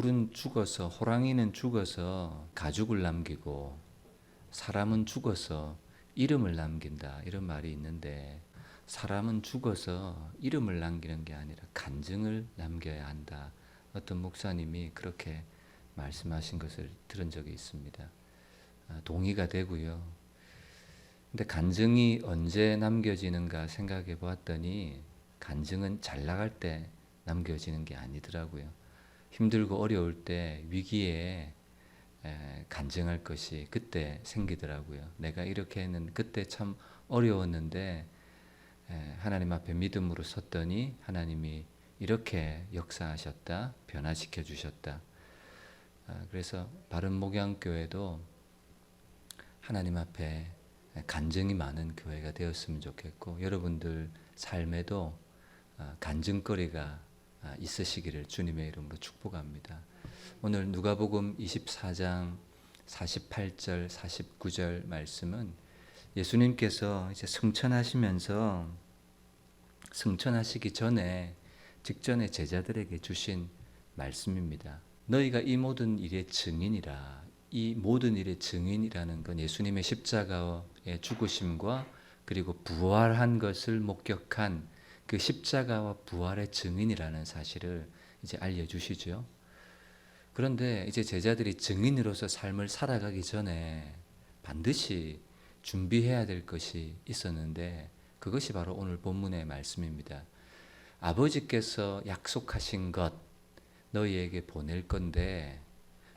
동물은 죽어서, 호랑이는 죽어서 가죽을 남기고 사람은 죽어서 이름을 남긴다, 이런 말이 있는데, 사람은 죽어서 이름을 남기는 게 아니라 간증을 남겨야 한다. 어떤 목사님이 그렇게 말씀하신 것을 들은 적이 있습니다. 동의가 되고요. 근데 간증이 언제 남겨지는가 생각해 보았더니 간증은 잘 나갈 때 남겨지는 게 아니더라고요. 힘들고 어려울 때, 위기에 간증할 것이 그때 생기더라고요. 내가 이렇게 했는 그때 참 어려웠는데 하나님 앞에 믿음으로 섰더니 하나님이 이렇게 역사하셨다, 변화시켜 주셨다. 그래서 바른 목양교회도 하나님 앞에 간증이 많은 교회가 되었으면 좋겠고, 여러분들 삶에도 간증거리가 있으시기를 주님의 이름으로 축복합니다. 오늘 누가복음 24장 48절 49절 말씀은 예수님께서 이제 승천하시면서, 승천하시기 전에 직전에 제자들에게 주신 말씀입니다. 너희가 이 모든 일의 증인이라. 이 모든 일의 증인이라는 건 예수님의 십자가의 죽으심과 그리고 부활한 것을 목격한 그 십자가와 부활의 증인이라는 사실을 이제 알려주시죠. 그런데 이제 제자들이 증인으로서 삶을 살아가기 전에 반드시 준비해야 될 것이 있었는데, 그것이 바로 오늘 본문의 말씀입니다. 아버지께서 약속하신 것 너희에게 보낼 건데,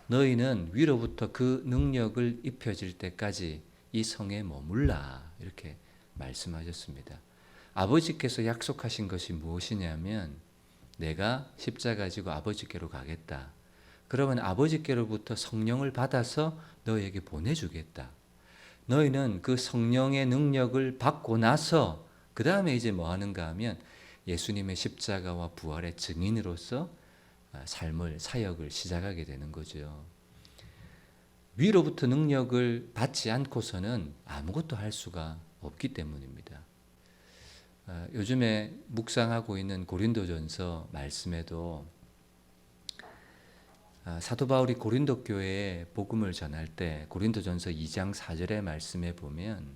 너희는 위로부터 그 능력을 입혀질 때까지 이 성에 머물라, 이렇게 말씀하셨습니다. 아버지께서 약속하신 것이 무엇이냐면, 내가 십자가 지고 아버지께로 가겠다. 그러면 아버지께로부터 성령을 받아서 너희에게 보내주겠다. 너희는 그 성령의 능력을 받고 나서 그 다음에 이제 뭐 하는가 하면 예수님의 십자가와 부활의 증인으로서 삶을, 사역을 시작하게 되는 거죠. 위로부터 능력을 받지 않고서는 아무것도 할 수가 없기 때문입니다. 요즘에 묵상하고 있는 고린도전서 말씀에도 사도 바울이 고린도 교회에 복음을 전할 때 고린도전서 2장 4절의 말씀에 보면,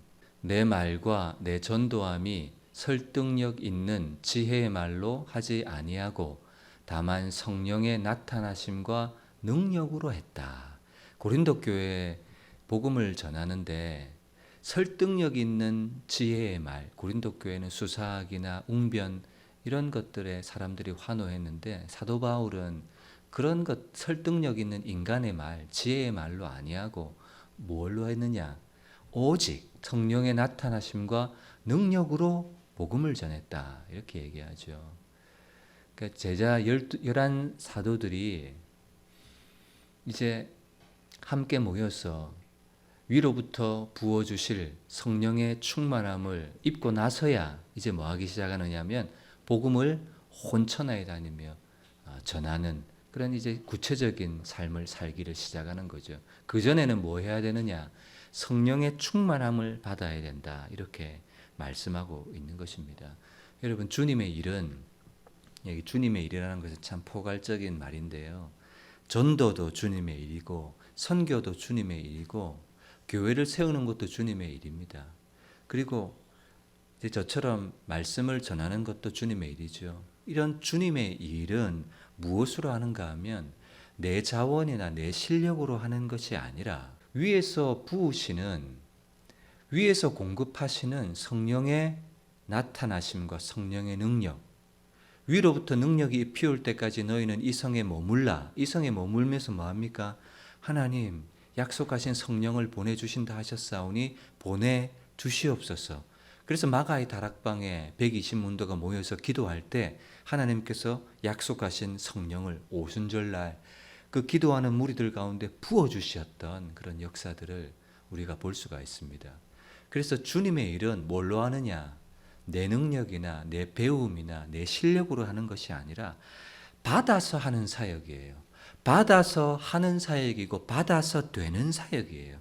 내 말과 내 전도함이 설득력 있는 지혜의 말로 하지 아니하고 다만 성령의 나타나심과 능력으로 했다. 고린도 교회에 복음을 전하는데 설득력 있는 지혜의 말, 고린도 교회는 수사학이나 웅변 이런 것들에 사람들이 환호했는데, 사도 바울은 그런 것, 설득력 있는 인간의 말, 지혜의 말로 아니하고 뭘로 했느냐? 오직 성령의 나타나심과 능력으로 복음을 전했다, 이렇게 얘기하죠. 그러니까 제자 11 사도들이 이제 함께 모여서 위로부터 부어주실 성령의 충만함을 입고 나서야 이제 뭐 하기 시작하느냐면 복음을 혼천하에 다니며 전하는 그런 이제 구체적인 삶을 살기를 시작하는 거죠. 그전에는 뭐 해야 되느냐? 성령의 충만함을 받아야 된다, 이렇게 말씀하고 있는 것입니다. 여러분, 주님의 일은, 여기 주님의 일이라는 것은 참 포괄적인 말인데요. 전도도 주님의 일이고 선교도 주님의 일이고 교회를 세우는 것도 주님의 일입니다. 그리고 이제 저처럼 말씀을 전하는 것도 주님의 일이죠. 이런 주님의 일은 무엇으로 하는가 하면 내 자원이나 내 실력으로 하는 것이 아니라 위에서 부으시는, 위에서 공급하시는 성령의 나타나심과 성령의 능력, 위로부터 능력이 피울 때까지 너희는 이 성에 머물라. 이 성에 머물면서 뭐합니까? 하나님 약속하신 성령을 보내주신다 하셨사오니 보내주시옵소서. 그래서 마가의 다락방에 120문도가 모여서 기도할 때 하나님께서 약속하신 성령을 오순절날 그 기도하는 무리들 가운데 부어주셨던 그런 역사들을 우리가 볼 수가 있습니다. 그래서 주님의 일은 뭘로 하느냐? 내 능력이나 내 배움이나 내 실력으로 하는 것이 아니라 받아서 하는 사역이에요. 받아서 하는 사역이고 받아서 되는 사역이에요.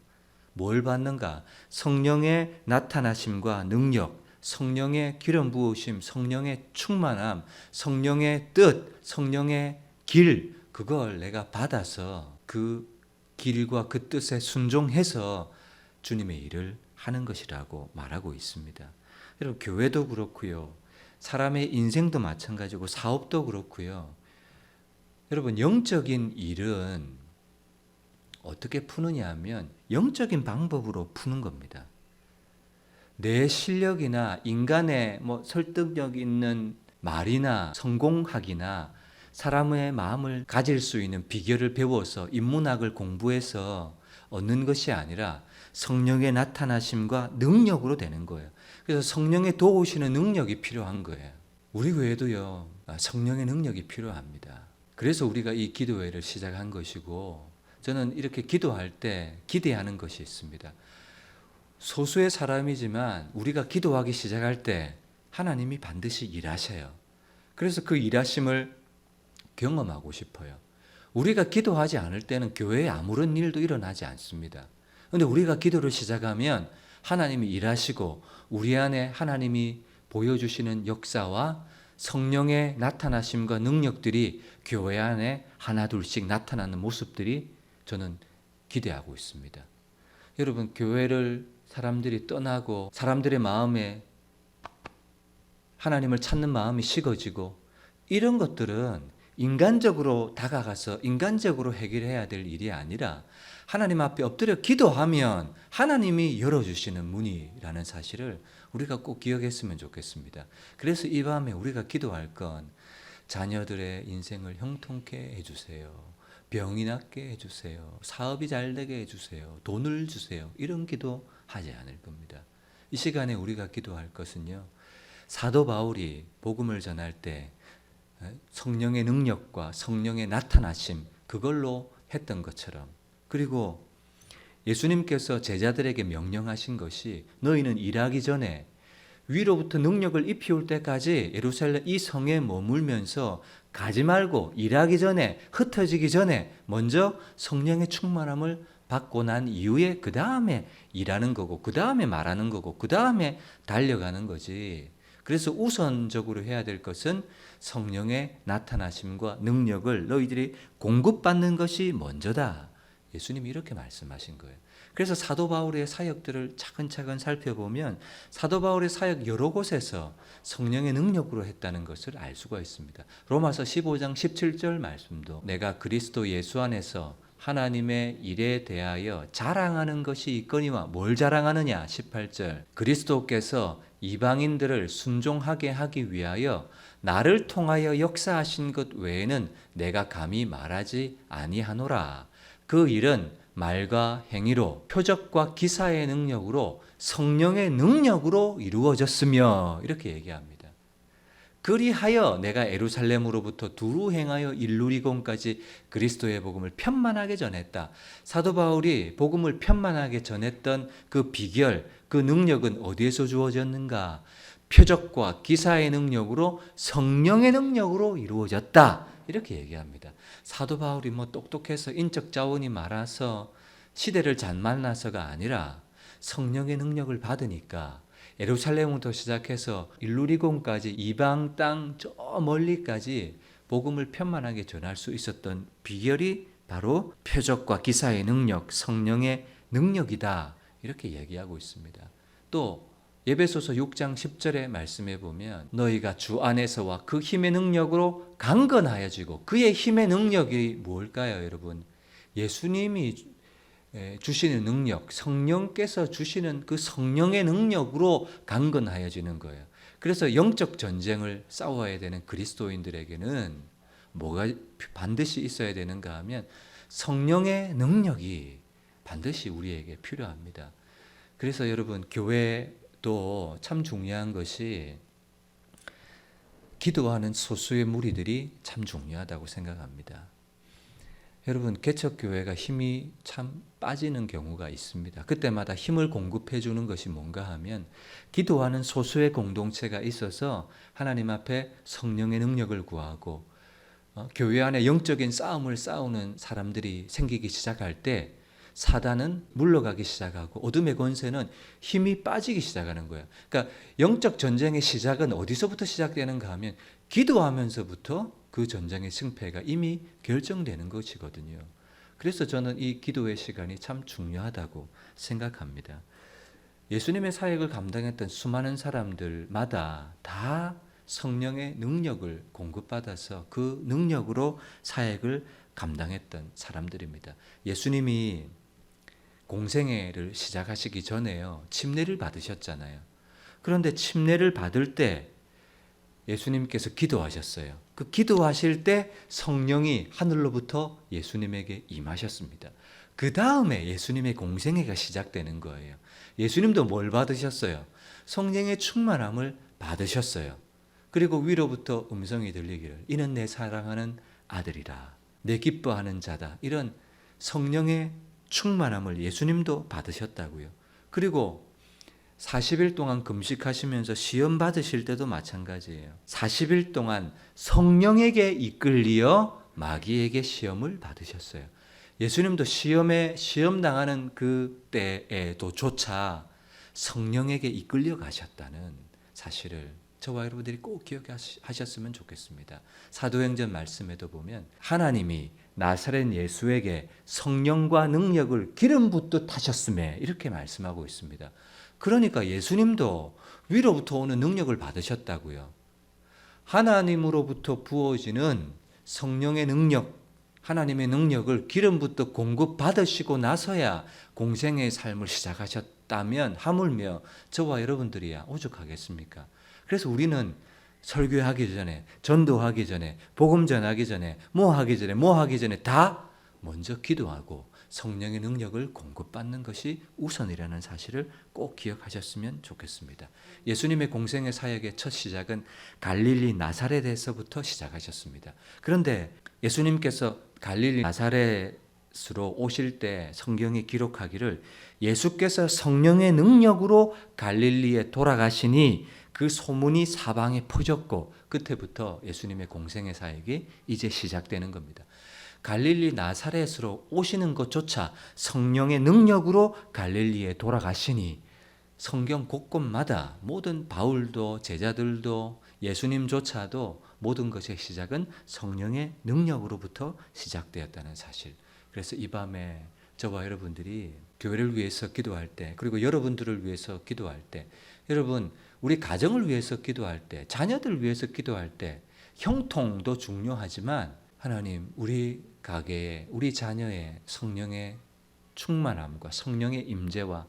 뭘 받는가? 성령의 나타나심과 능력, 성령의 기름 부으심, 성령의 충만함, 성령의 뜻, 성령의 길, 그걸 내가 받아서 그 길과 그 뜻에 순종해서 주님의 일을 하는 것이라고 말하고 있습니다. 여러분, 교회도 그렇고요. 사람의 인생도 마찬가지고 사업도 그렇고요. 여러분, 영적인 일은 어떻게 푸느냐 하면 영적인 방법으로 푸는 겁니다. 내 실력이나 인간의 설득력 있는 말이나 성공학이나 사람의 마음을 가질 수 있는 비결을 배워서 인문학을 공부해서 얻는 것이 아니라 성령의 나타나심과 능력으로 되는 거예요. 그래서 성령의 도우시는 능력이 필요한 거예요. 우리 교회도요, 성령의 능력이 필요합니다. 그래서 우리가 이 기도회를 시작한 것이고, 저는 이렇게 기도할 때 기대하는 것이 있습니다. 소수의 사람이지만 우리가 기도하기 시작할 때 하나님이 반드시 일하셔요. 그래서 그 일하심을 경험하고 싶어요. 우리가 기도하지 않을 때는 교회에 아무런 일도 일어나지 않습니다. 그런데 우리가 기도를 시작하면 하나님이 일하시고 우리 안에 하나님이 보여주시는 역사와 성령의 나타나심과 능력들이 교회 안에 하나둘씩 나타나는 모습들이 저는 기대하고 있습니다. 여러분, 교회를 사람들이 떠나고 사람들의 마음에 하나님을 찾는 마음이 식어지고 이런 것들은 인간적으로 다가가서 인간적으로 해결해야 될 일이 아니라 하나님 앞에 엎드려 기도하면 하나님이 열어주시는 문이라는 사실을 우리가 꼭 기억했으면 좋겠습니다. 그래서 이 밤에 우리가 기도할 건 자녀들의 인생을 형통케 해주세요. 병이 낫게 해주세요. 사업이 잘 되게 해주세요. 돈을 주세요. 이런 기도 하지 않을 겁니다. 이 시간에 우리가 기도할 것은요, 사도 바울이 복음을 전할 때 성령의 능력과 성령의 나타나심, 그걸로 했던 것처럼, 그리고 예수님께서 제자들에게 명령하신 것이 너희는 일하기 전에 위로부터 능력을 입히올 때까지 예루살렘 이 성에 머물면서 가지 말고 일하기 전에, 흩어지기 전에 먼저 성령의 충만함을 받고 난 이후에 그 다음에 일하는 거고, 그 다음에 말하는 거고, 그 다음에 달려가는 거지. 그래서 우선적으로 해야 될 것은 성령의 나타나심과 능력을 너희들이 공급받는 것이 먼저다. 예수님이 이렇게 말씀하신 거예요. 그래서 사도 바울의 사역들을 차근차근 살펴보면 사도 바울의 사역 여러 곳에서 성령의 능력으로 했다는 것을 알 수가 있습니다. 로마서 15장 17절 말씀도 내가 그리스도 예수 안에서 하나님의 일에 대하여 자랑하는 것이 있거니와, 뭘 자랑하느냐? 18절 그리스도께서 이방인들을 순종하게 하기 위하여 나를 통하여 역사하신 것 외에는 내가 감히 말하지 아니하노라. 그 일은 말과 행위로, 표적과 기사의 능력으로, 성령의 능력으로 이루어졌으며, 이렇게 얘기합니다. 그리하여 내가 예루살렘으로부터 두루 행하여 일루리곤까지 그리스도의 복음을 편만하게 전했다. 사도 바울이 복음을 편만하게 전했던 그 비결, 그 능력은 어디에서 주어졌는가? 표적과 기사의 능력으로, 성령의 능력으로 이루어졌다. 이렇게 얘기합니다. 사도 바울이 똑똑해서 인적 자원이 많아서 시대를 잘 만나서가 아니라 성령의 능력을 받으니까 예루살렘부터 시작해서 일루리곤까지 이방 땅 저 멀리까지 복음을 편만하게 전할 수 있었던 비결이 바로 표적과 기사의 능력, 성령의 능력이다. 이렇게 얘기하고 있습니다. 또 에베소서 6장 10절의 말씀에 보면 너희가 주 안에서와 그 힘의 능력으로 강건하여지고, 그의 힘의 능력이 뭘까요, 여러분? 예수님이 주시는 능력, 성령께서 주시는 그 성령의 능력으로 강건하여지는 거예요. 그래서 영적 전쟁을 싸워야 되는 그리스도인들에게는 뭐가 반드시 있어야 되는가 하면 성령의 능력이 반드시 우리에게 필요합니다. 그래서 여러분, 교회도 참 중요한 것이 기도하는 소수의 무리들이 참 중요하다고 생각합니다. 여러분, 개척교회가 힘이 참 빠지는 경우가 있습니다. 그때마다 힘을 공급해 주는 것이 뭔가 하면 기도하는 소수의 공동체가 있어서 하나님 앞에 성령의 능력을 구하고 교회 안에 영적인 싸움을 싸우는 사람들이 생기기 시작할 때 사단은 물러가기 시작하고 어둠의 권세는 힘이 빠지기 시작하는 거예요. 그러니까 영적 전쟁의 시작은 어디서부터 시작되는가 하면 기도하면서부터 그 전쟁의 승패가 이미 결정되는 것이거든요. 그래서 저는 이 기도의 시간이 참 중요하다고 생각합니다. 예수님의 사역을 감당했던 수많은 사람들마다 다 성령의 능력을 공급받아서 그 능력으로 사역을 감당했던 사람들입니다. 예수님이 공생애를 시작하시기 전에요, 침례를 받으셨잖아요. 그런데 침례를 받을 때 예수님께서 기도하셨어요. 그 기도하실 때 성령이 하늘로부터 예수님에게 임하셨습니다. 그 다음에 예수님의 공생애가 시작되는 거예요. 예수님도 뭘 받으셨어요? 성령의 충만함을 받으셨어요. 그리고 위로부터 음성이 들리기를 이는 내 사랑하는 아들이라, 내 기뻐하는 자다. 이런 성령의 충만함을 예수님도 받으셨다고요. 그리고 40일 동안 금식하시면서 시험 받으실 때도 마찬가지예요. 40일 동안 성령에게 이끌리어 마귀에게 시험을 받으셨어요. 예수님도 시험 당하는 그 때에도조차 성령에게 이끌려 가셨다는 사실을 저와 여러분들이 꼭 기억하셨으면 좋겠습니다. 사도행전 말씀에도 보면 하나님이 나사렛 예수에게 성령과 능력을 기름 붓듯 하셨음에 이렇게 말씀하고 있습니다. 그러니까 예수님도 위로부터 오는 능력을 받으셨다고요. 하나님으로부터 부어지는 성령의 능력, 하나님의 능력을 기름 붓듯 공급받으시고 나서야 공생의 삶을 시작하셨다면 하물며 저와 여러분들이야 오죽하겠습니까? 그래서 우리는 설교하기 전에, 전도하기 전에, 복음 전하기 전에, 뭐 하기 전에 다 먼저 기도하고 성령의 능력을 공급받는 것이 우선이라는 사실을 꼭 기억하셨으면 좋겠습니다. 예수님의 공생의 사역의 첫 시작은 갈릴리 나사렛에서부터 시작하셨습니다. 그런데 예수님께서 갈릴리 나사렛으로 오실 때 성경이 기록하기를 예수께서 성령의 능력으로 갈릴리에 돌아가시니 그 소문이 사방에 퍼졌고 그때부터 예수님의 공생의 사역이 이제 시작되는 겁니다. 갈릴리 나사렛으로 오시는 것조차 성령의 능력으로 갈릴리에 돌아가시니 성경 곳곳마다 모든 바울도 제자들도 예수님조차도 모든 것의 시작은 성령의 능력으로부터 시작되었다는 사실. 그래서 이 밤에 저와 여러분들이 교회를 위해서 기도할 때, 그리고 여러분들을 위해서 기도할 때, 여러분 우리 가정을 위해서 기도할 때, 자녀들을 위해서 기도할 때 형통도 중요하지만 하나님 우리 가게에, 우리 자녀의 성령의 충만함과 성령의 임재와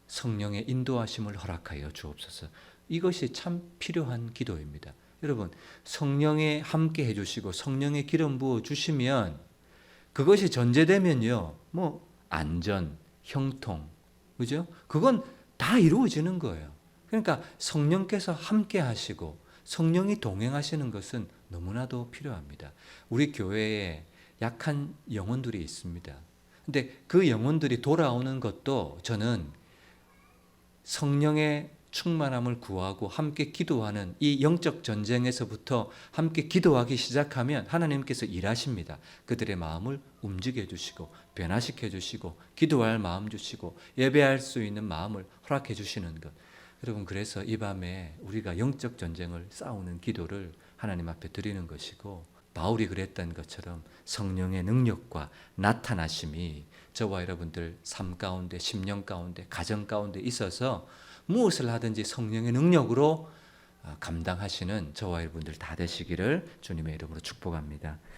성령의 인도하심을 허락하여 주옵소서. 이것이 참 필요한 기도입니다. 여러분 성령에 함께 해주시고 성령의 기름 부어 주시면 그것이 전제되면요, 뭐 안전, 형통, 그죠? 그건 다 이루어지는 거예요. 그러니까 성령께서 함께 하시고 성령이 동행하시는 것은 너무나도 필요합니다. 우리 교회에 약한 영혼들이 있습니다. 근데 그 영혼들이 돌아오는 것도 저는 성령의 충만함을 구하고 함께 기도하는 이 영적 전쟁에서부터 함께 기도하기 시작하면 하나님께서 일하십니다. 그들의 마음을 움직여 주시고 변화시켜 주시고 기도할 마음 주시고 예배할 수 있는 마음을 허락해 주시는 것. 여러분 그래서 이 밤에 우리가 영적 전쟁을 싸우는 기도를 하나님 앞에 드리는 것이고 바울이 그랬던 것처럼 성령의 능력과 나타나심이 저와 여러분들 삶 가운데, 심령 가운데, 가정 가운데 있어서 무엇을 하든지 성령의 능력으로 감당하시는 저와 여러분들 다 되시기를 주님의 이름으로 축복합니다.